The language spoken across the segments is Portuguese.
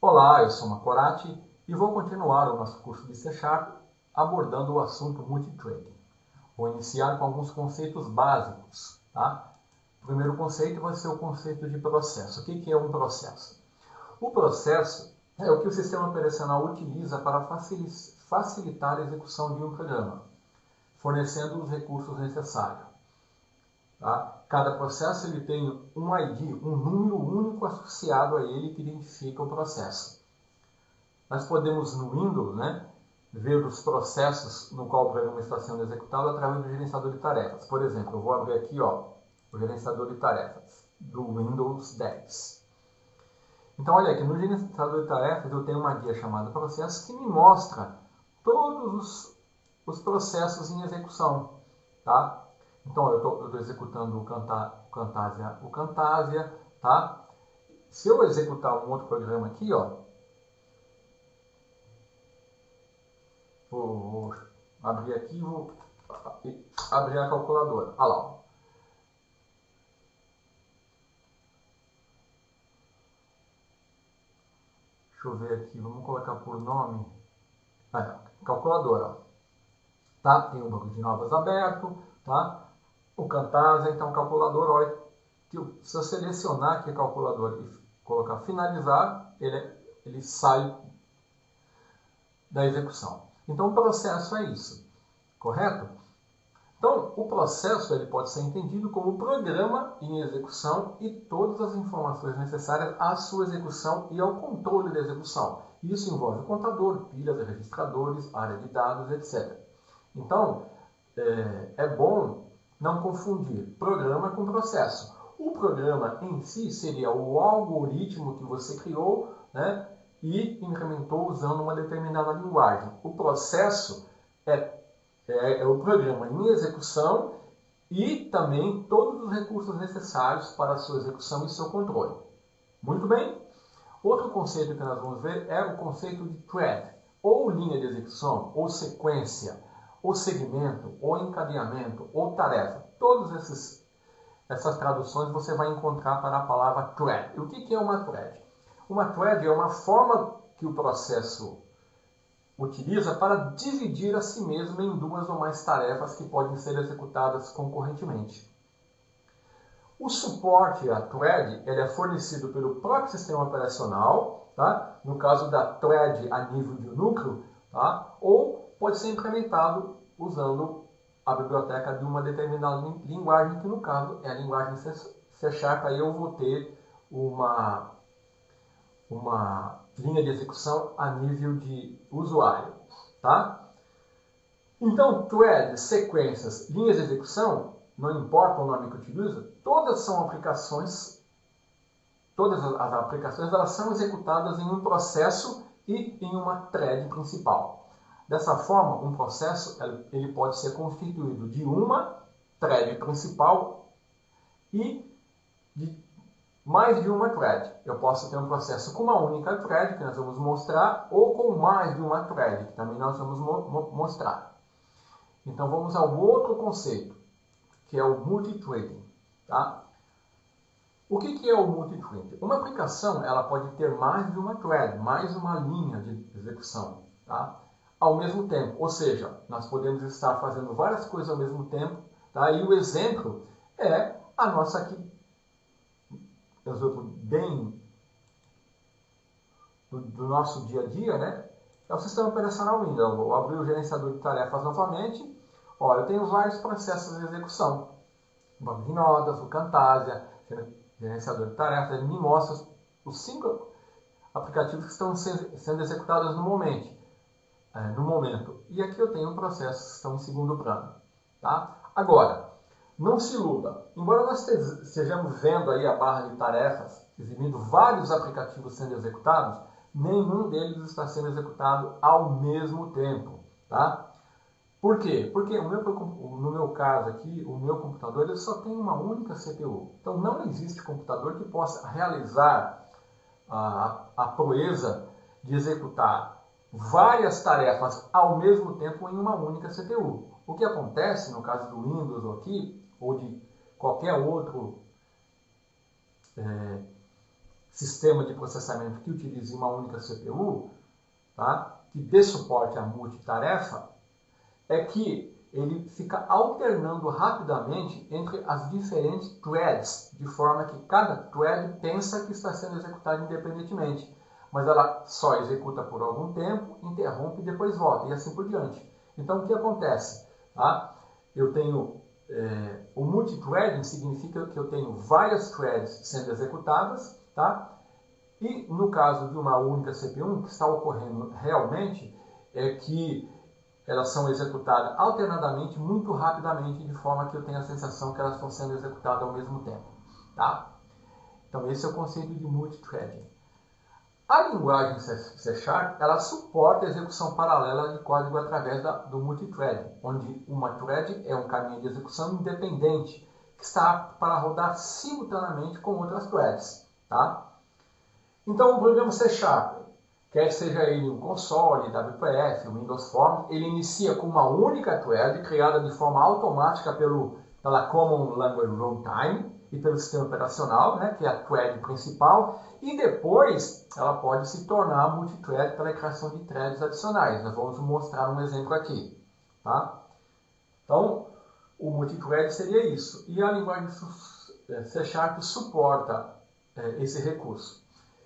Olá, eu sou Macorati e vou continuar o nosso curso de C# abordando o assunto multithreading. Vou iniciar com alguns conceitos básicos. Tá? O primeiro conceito vai ser o conceito de processo. O que é um processo? O processo é o que o sistema operacional utiliza para facilitar a execução de um programa, fornecendo os recursos necessários. Tá? Cada processo ele tem um ID, um número único associado a ele que identifica o processo. Nós podemos no Windows, ver os processos no qual o programa está sendo executado através do gerenciador de tarefas. Por exemplo, eu vou abrir aqui o gerenciador de tarefas do Windows 10. Então, olha aqui, no gerenciador de tarefas eu tenho uma guia chamada Processos que me mostra todos os processos em execução. Tá? Então, eu estou executando o Camtasia, tá? Se eu executar um outro programa aqui, vou abrir aqui e vou abrir a calculadora. Olha lá. Deixa eu ver aqui, vamos colocar por nome. Calculadora. Tá? Tem o banco de novas aberto, tá? O Camtasia, então calculador, olha, se eu selecionar aqui a calculadora e colocar finalizar, ele sai da execução. Então o processo é isso, correto? Então o processo ele pode ser entendido como programa em execução e todas as informações necessárias à sua execução e ao controle da execução. Isso envolve contador, pilhas, registradores, área de dados, etc. Então é bom não confundir programa com processo. O programa em si seria o algoritmo que você criou, e implementou usando uma determinada linguagem. O processo é o programa em execução e também todos os recursos necessários para a sua execução e seu controle. Muito bem? Outro conceito que nós vamos ver é o conceito de thread, ou linha de execução, ou sequência, ou segmento, ou encadeamento, ou tarefa. Todas essas traduções você vai encontrar para a palavra thread. E o que é uma thread? Uma thread é uma forma que o processo utiliza para dividir a si mesmo em duas ou mais tarefas que podem ser executadas concorrentemente. O suporte à thread ele é fornecido pelo próprio sistema operacional, tá? No caso da thread a nível de núcleo, tá? Ou pode ser implementado usando a biblioteca de uma determinada linguagem, que no caso é a linguagem C#, aí eu vou ter uma linha de execução a nível de usuário. Tá? Então, thread, sequências, linhas de execução, não importa o nome que utiliza, todas são aplicações, todas as aplicações elas são executadas em um processo e em uma thread principal. Dessa forma, um processo ele pode ser constituído de uma thread principal e de mais de uma thread. Eu posso ter um processo com uma única thread, que nós vamos mostrar, ou com mais de uma thread, que também nós vamos mostrar. Então, vamos ao outro conceito, que é o multithreading. Tá? O que é o multithreading? Uma aplicação ela pode ter mais de uma thread, mais uma linha de execução, tá? Ao mesmo tempo. Ou seja, nós podemos estar fazendo várias coisas ao mesmo tempo. Tá? E o exemplo é a nossa aqui, exemplo bem do nosso dia a dia, é o sistema operacional Windows. Eu vou abrir o gerenciador de tarefas novamente. Olha, eu tenho vários processos de execução. O banco de notas, o Camtasia, gerenciador de tarefas, ele me mostra os 5 aplicativos que estão sendo executados no momento. E aqui eu tenho processos que estão em segundo plano. Tá? Agora, não se iluda. Embora nós estejamos vendo aí a barra de tarefas, exibindo vários aplicativos sendo executados, nenhum deles está sendo executado ao mesmo tempo. Tá? Por quê? Porque no meu caso aqui, o meu computador ele só tem uma única CPU. Então não existe computador que possa realizar a proeza de executar várias tarefas ao mesmo tempo em uma única CPU. O que acontece no caso do Windows aqui, ou de qualquer outro sistema de processamento que utilize uma única CPU, tá? Que dê suporte à multitarefa, é que ele fica alternando rapidamente entre as diferentes threads, de forma que cada thread pensa que está sendo executada independentemente, mas ela só executa por algum tempo, interrompe e depois volta, e assim por diante. Então, o que acontece? Tá? Eu tenho o multithreading significa que eu tenho várias threads sendo executadas, tá? E no caso de uma única CPU, o que está ocorrendo realmente é que elas são executadas alternadamente, muito rapidamente, de forma que eu tenho a sensação que elas estão sendo executadas ao mesmo tempo. Tá? Então esse é o conceito de multithreading. A linguagem C#, ela suporta a execução paralela de código através do multithreading, onde uma thread é um caminho de execução independente, que está apto para rodar simultaneamente com outras threads. Tá? Então o programa C#, quer seja ele um console, WPF, Windows Forms, ele inicia com uma única thread criada de forma automática pela Common Language Runtime e pelo sistema operacional, né, que é a thread principal, e depois ela pode se tornar multithread pela criação de threads adicionais. Nós vamos mostrar um exemplo aqui. Tá? Então, o multithread seria isso. E a linguagem C# suporta esse recurso.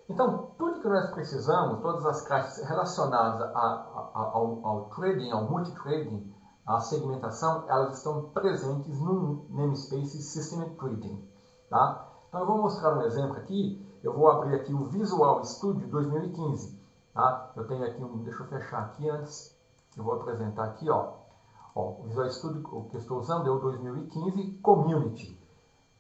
Então, tudo que nós precisamos, todas as classes relacionadas ao trading, ao multithreading, à segmentação, elas estão presentes no namespace System Trading. Tá? Então, eu vou mostrar um exemplo aqui. Eu vou abrir aqui o Visual Studio 2015. Tá? Eu tenho aqui deixa eu fechar aqui antes. Eu vou apresentar aqui, ó. O Visual Studio que eu estou usando é o 2015 Community.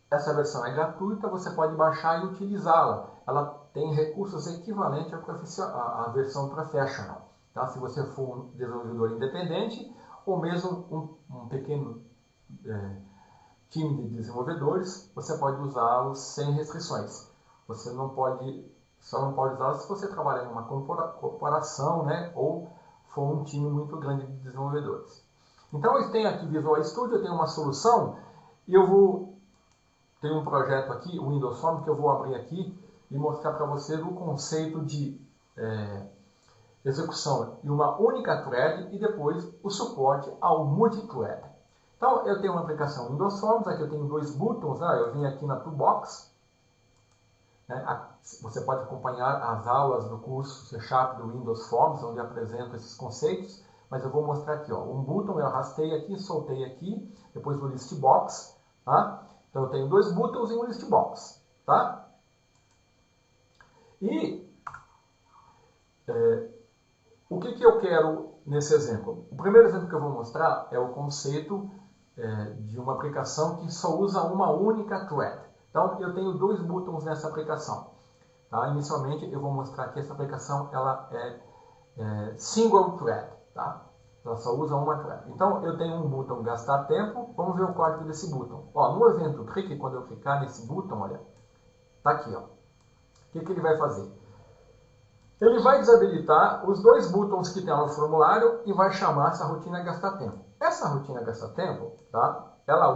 Essa versão é gratuita, você pode baixar e utilizá-la. Ela tem recursos equivalentes à versão Professional. Tá? Se você for um desenvolvedor independente ou mesmo um pequeno time de desenvolvedores, você pode usá-los sem restrições. Você só não pode usá-los se você trabalhar em uma corporação, né? Ou for um time muito grande de desenvolvedores. Então eu tenho aqui Visual Studio, eu tenho uma solução e tenho um projeto aqui, o Windows Forms, que eu vou abrir aqui e mostrar para vocês o conceito de execução em uma única thread e depois o suporte ao multithread. Então, eu tenho uma aplicação Windows Forms, aqui eu tenho dois botões, eu vim aqui na Toolbox. Né? Você pode acompanhar as aulas do curso C# do Windows Forms, onde eu apresento esses conceitos, mas eu vou mostrar aqui, ó, um botão eu arrastei aqui, soltei aqui, depois o list box, tá? Então eu tenho dois buttons e um list box, tá? E o que eu quero nesse exemplo? O primeiro exemplo que eu vou mostrar é o conceito de uma aplicação que só usa uma única thread. Então eu tenho dois buttons nessa aplicação. Tá? Inicialmente eu vou mostrar que essa aplicação ela é single thread, tá? Ela só usa uma thread. Então eu tenho um botão gastar tempo. Vamos ver o código desse botão. Ó, no evento clique, quando eu clicar nesse botão, olha, tá aqui, ó. O que ele vai fazer? Ele vai desabilitar os dois botões que tem no formulário e vai chamar essa rotina gastar tempo. Essa rotina gastar tempo, tá? Ela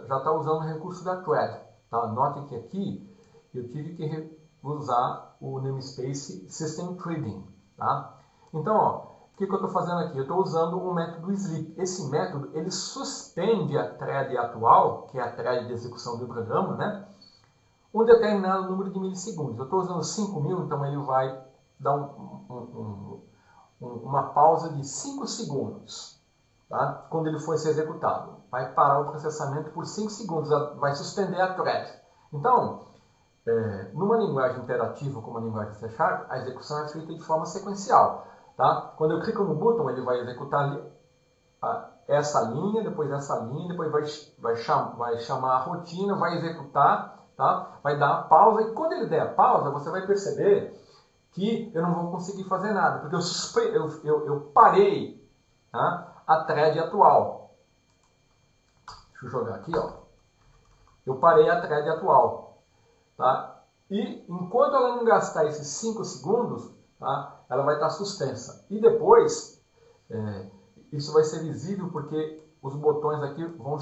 já está usando o recurso da thread. Tá? Note que aqui eu tive que usar o namespace System Trading. Tá? Então, ó, o que eu estou fazendo aqui? Eu estou usando o método sleep. Esse método ele suspende a thread atual, que é a thread de execução do programa, né? Um determinado número de milissegundos. Eu estou usando 5.000, então ele vai dar uma pausa de 5 segundos, tá? Quando ele for ser executado. Vai parar o processamento por 5 segundos, vai suspender a thread. Então, numa linguagem imperativa como a linguagem C#, a execução é feita de forma sequencial. Tá? Quando eu clico no botão, ele vai executar essa linha, depois essa linha, depois vai chamar a rotina, vai executar, tá? Vai dar a pausa, e quando ele der a pausa, você vai perceber que eu não vou conseguir fazer nada, porque eu parei, tá? A thread atual. Deixa eu jogar aqui, ó. Eu parei a thread atual, tá? E enquanto ela não gastar esses 5 segundos, tá? Ela vai estar suspensa. E depois, isso vai ser visível porque os botões aqui vão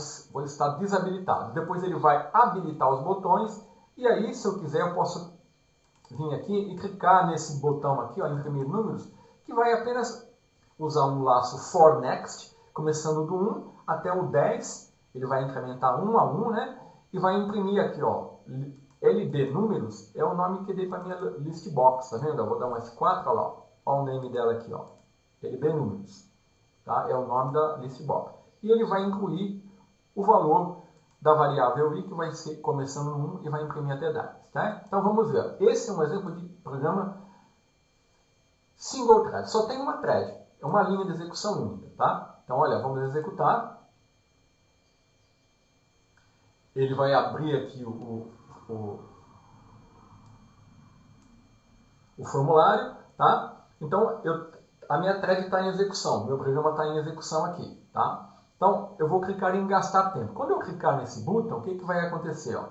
estar desabilitados. Depois ele vai habilitar os botões e aí, se eu quiser, eu posso vir aqui e clicar nesse botão aqui, ó, imprimir números, que vai apenas usar um laço for next, começando do 1 até o 10, ele vai incrementar 1 a 1, né? E vai imprimir aqui, ó, LB números, é o nome que eu dei para minha list box, tá vendo? Eu vou dar um F4, olha lá, ó o nome dela aqui, ó, LB números, tá? É o nome da list box. E ele vai incluir o valor da variável i, que vai ser começando no 1 e vai imprimir até 10, tá? Então vamos ver, esse é um exemplo de programa single thread, só tem uma thread, é uma linha de execução única, tá? Então olha, vamos executar. Ele vai abrir aqui o formulário, tá? Então, a minha thread está em execução, meu programa está em execução aqui, tá? Então, eu vou clicar em gastar tempo. Quando eu clicar nesse botão, o que vai acontecer? Ó?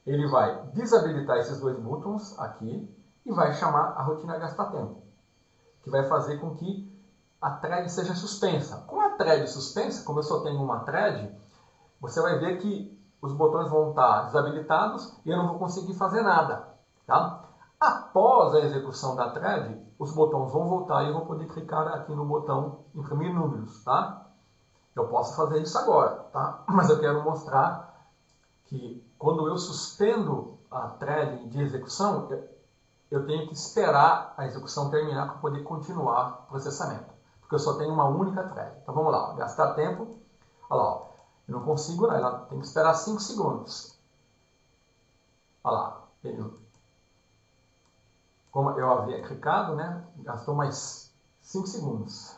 Ele vai desabilitar esses dois botões aqui e vai chamar a rotina gastar tempo, que vai fazer com que a thread seja suspensa. Com a thread suspensa, como eu só tenho uma thread, você vai ver que os botões vão estar desabilitados e eu não vou conseguir fazer nada, tá? Após a execução da thread, os botões vão voltar e eu vou poder clicar aqui no botão imprimir números, tá? Eu posso fazer isso agora, tá? Mas eu quero mostrar que quando eu suspendo a thread de execução, eu tenho que esperar a execução terminar para poder continuar o processamento, porque eu só tenho uma única thread. Então vamos lá, gastar tempo, olha lá, ó. Eu não consigo, não. Ela tem que esperar 5 segundos. Olha lá. Como eu havia clicado, né? Gastou mais 5 segundos.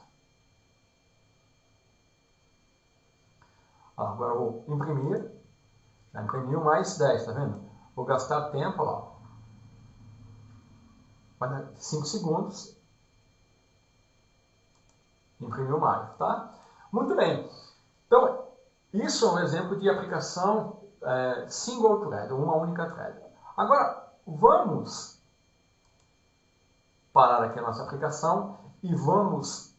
Olha lá, agora eu vou imprimir. Já imprimiu mais 10, tá vendo? Vou gastar tempo, olha lá. Vai dar 5 segundos. Imprimiu mais, tá? Muito bem. Então, isso é um exemplo de aplicação single thread, uma única thread. Agora, vamos parar aqui a nossa aplicação e vamos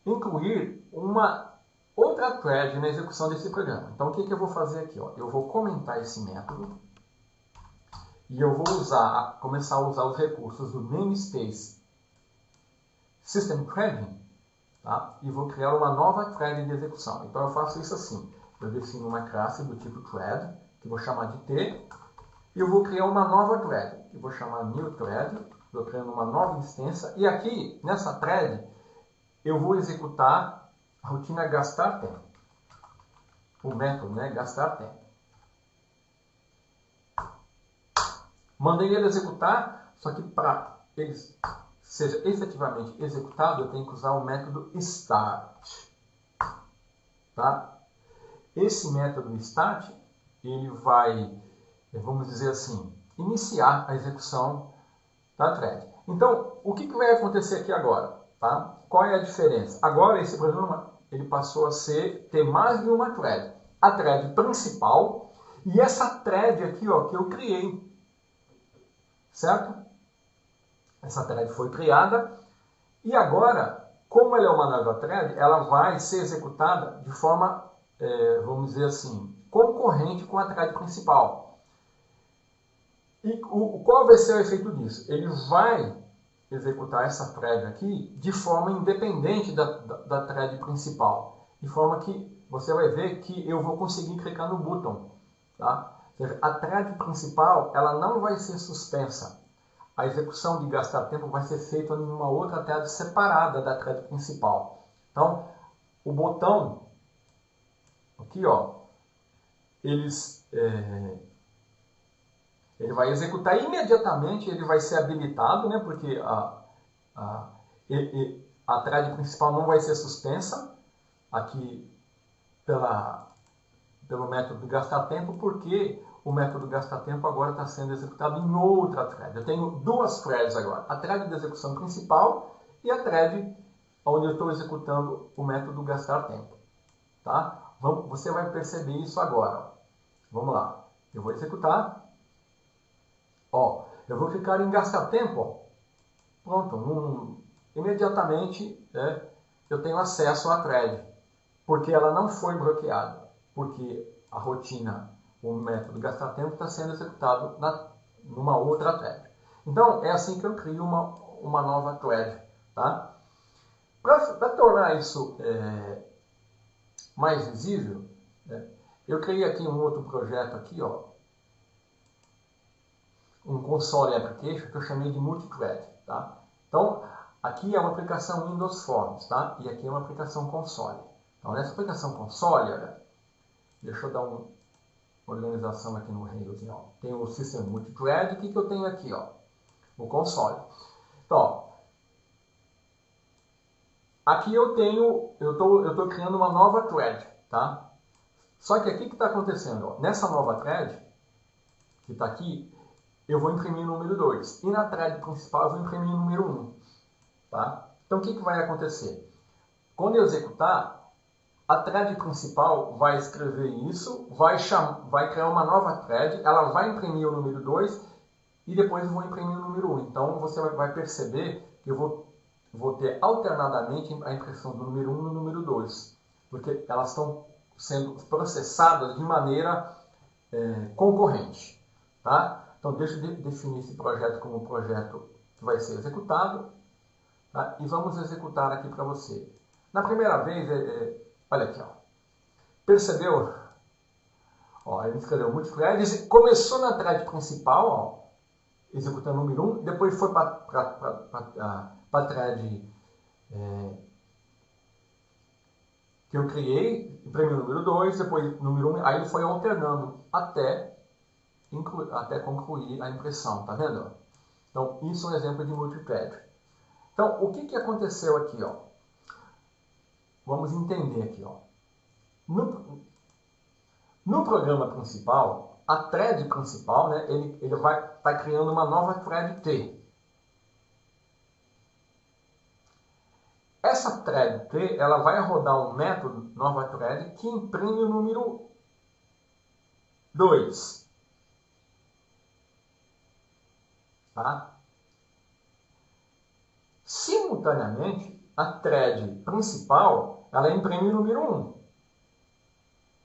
incluir uma outra thread na execução desse programa. Então, o que eu vou fazer aqui? Ó? Eu vou comentar esse método e eu vou começar a usar os recursos do namespace system threading, tá? E vou criar uma nova thread de execução. Então, eu faço isso assim. Eu defino uma classe do tipo thread, que vou chamar de T, e eu vou criar uma nova thread, que vou chamar new thread. Estou criando uma nova instância. E aqui, nessa thread, eu vou executar a rotina gastar tempo. O método, né? Gastar tempo. Mandei ele executar, só que para ele seja efetivamente executado, eu tenho que usar o método start. Tá? Esse método start, ele vai, vamos dizer assim, iniciar a execução da thread. Então, o que vai acontecer aqui agora? Tá? Qual é a diferença? Agora, esse programa ele passou a ter mais de uma thread. A thread principal e essa thread aqui, ó, que eu criei. Certo? Essa thread foi criada. E agora, como ela é uma nova thread, ela vai ser executada de forma, vamos dizer assim, concorrente com a thread principal. E qual vai ser o efeito disso? Ele vai executar essa thread aqui de forma independente da thread principal. De forma que você vai ver que eu vou conseguir clicar no botão. Tá? Ou seja, a thread principal ela não vai ser suspensa. A execução de gastar tempo vai ser feita em uma outra thread separada da thread principal. Então, o botão aqui, ó, ele vai executar imediatamente, ele vai ser habilitado, né, porque a thread principal não vai ser suspensa aqui pelo método gastar tempo, porque o método gastar tempo agora está sendo executado em outra thread. Eu tenho duas threads agora, a thread de execução principal e a thread onde eu estou executando o método gastar tempo. Tá? Você vai perceber isso agora. Ó. Vamos lá. Eu vou executar. Ó, eu vou clicar em gastar tempo. Ó. Pronto. Imediatamente eu tenho acesso à thread. Porque ela não foi bloqueada. Porque a rotina, o método gastar tempo está sendo executado numa outra thread. Então, é assim que eu crio uma nova thread. Tá? Para tornar isso mais visível, né, eu criei aqui um outro projeto aqui, ó, um console application que eu chamei de multithread. Tá? Então, aqui é uma aplicação Windows Forms, tá? E aqui é uma aplicação console. Então, nessa aplicação console, olha, deixa eu dar uma organização aqui no Rails. Ó. Tem o System Multithread, o que eu tenho aqui? Ó? O console. Então, ó, aqui eu estou criando uma nova thread, tá? Só que aqui o que está acontecendo? Ó, nessa nova thread, que está aqui, eu vou imprimir o número 2. E na thread principal eu vou imprimir o número 1. Tá? Então o que vai acontecer? Quando eu executar, a thread principal vai escrever isso, vai criar uma nova thread, ela vai imprimir o número 2 e depois eu vou imprimir o número 1. Então você vai perceber que eu vou ter alternadamente a impressão do número 1 e do número 2, porque elas estão sendo processadas de maneira concorrente. Tá? Então deixa eu definir esse projeto como um projeto que vai ser executado. Tá? E vamos executar aqui para você. Na primeira vez, olha aqui, ó. Percebeu? Ó, ele escreveu multithread, começou na thread principal, ó, executando o número 1, depois foi para a thread que eu criei, imprimiu o número 2, depois o número 1, aí ele foi alternando até concluir a impressão, tá vendo? Então, isso é um exemplo de multithread. Então, o que aconteceu aqui? Ó? Vamos entender aqui. Ó. No programa principal, a thread principal, né, ele vai estar criando uma nova thread T. Essa thread T ela vai rodar um método, nova thread, que imprime o número 2. Tá? Simultaneamente, a thread principal, ela imprime o número 1.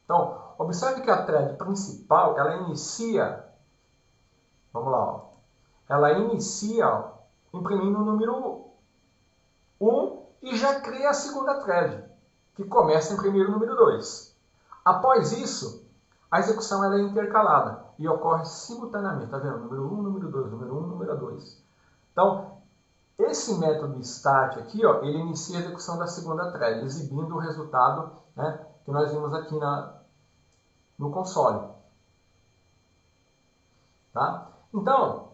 Então, observe que a thread principal, ela inicia, vamos lá, ó, ela inicia imprimindo o número 1 e já cria a segunda thread, que começa a imprimir o número 2. Após isso, a execução ela é intercalada e ocorre simultaneamente, tá vendo? Número 1, número 2, número 1, número 2. Então, esse método start aqui, ó, ele inicia a execução da segunda thread, exibindo o resultado, né, que nós vimos aqui no console. Tá? Então,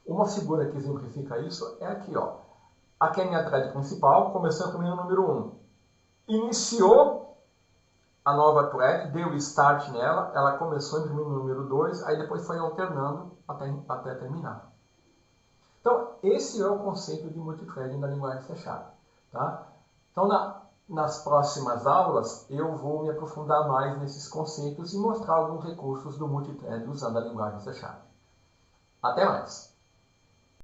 uma figura que exemplifica isso é aqui. Ó. Aqui é a minha thread principal, começou a imprimir o número 1. Iniciou a nova thread, deu start nela, ela começou a imprimir o número 2, aí depois foi alternando até terminar. Então, esse é o conceito de multithreading da linguagem C#. Tá? Então, nas próximas aulas, eu vou me aprofundar mais nesses conceitos e mostrar alguns recursos do multithread usando a linguagem C#. Até mais!